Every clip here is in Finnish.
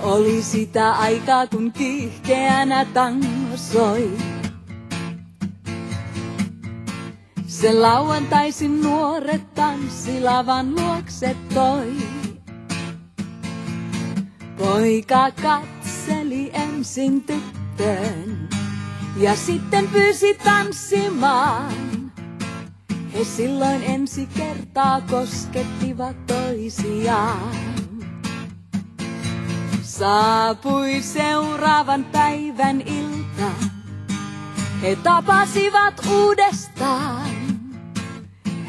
oli sitä aikaa, kun kiihkeänä tango soi. Se lauantaisin nuoret tanssilavan luokse toi. Poika katseli ensin tyttöön ja sitten pyysi tanssimaan. He silloin ensi kertaa koskettivat toisiaan. Saapui seuraavan päivän ilta. He tapasivat uudestaan.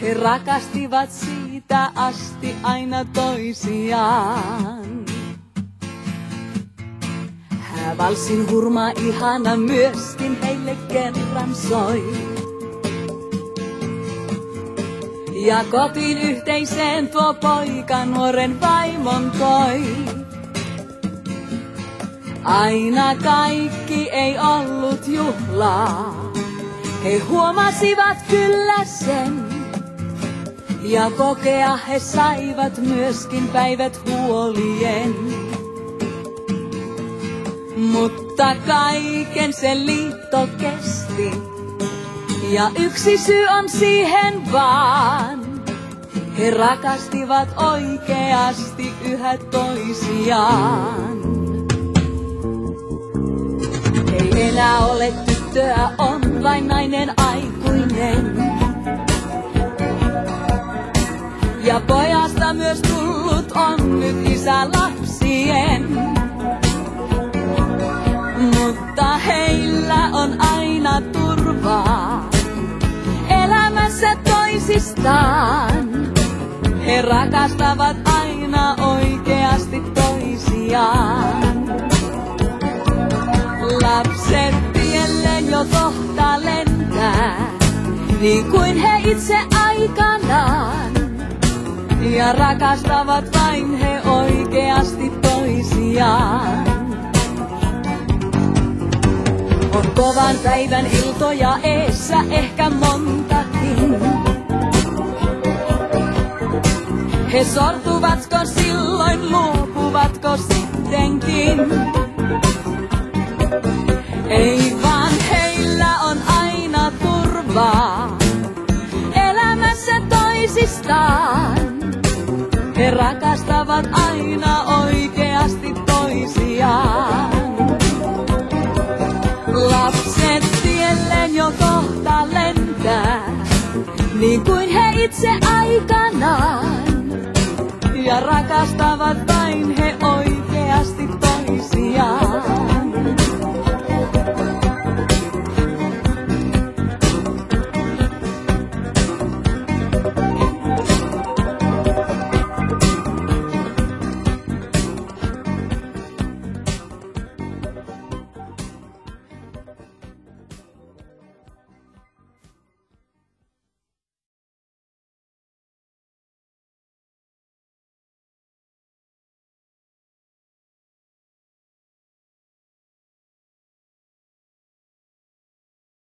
He rakastivat siitä asti aina toisiaan. Häävalssin hurma ihana myöskin heille kerran soi. Ja kotiin yhteiseen tuo poika nuoren vaimon toi. Aina kaikki ei ollut juhlaa, he huomasivat kyllä sen. Ja kokea he saivat myöskin päivät huolien. Mutta kaiken se liitto kesti, ja yksi syy on siihen vaan. He rakastivat oikeasti yhä toisiaan. Ei enää ole tyttöä, on vain nainen aikuinen. Ja pojasta myös tullut on nyt isä lapsien. Mutta heillä on aina turvaa elämässä toisistaan. He rakastavat aina oikeasti toisiaan. Lapset tielleen jo kohta lentää, niin kuin he itse aikanaan. Ja rakastavat vain he oikeasti toisiaan. On kovan päivän iltoja eessä ehkä montakin. He sortuvatko silloin, luopuvatko sittenkin? Ei vaan heillä on aina turvaa elämässä toisistaan. He rakastavat aina oikeasti toisiaan. Lapset tielleen jo kohta lentää, niin kuin he itse aikanaan. Ja rakastavat vain he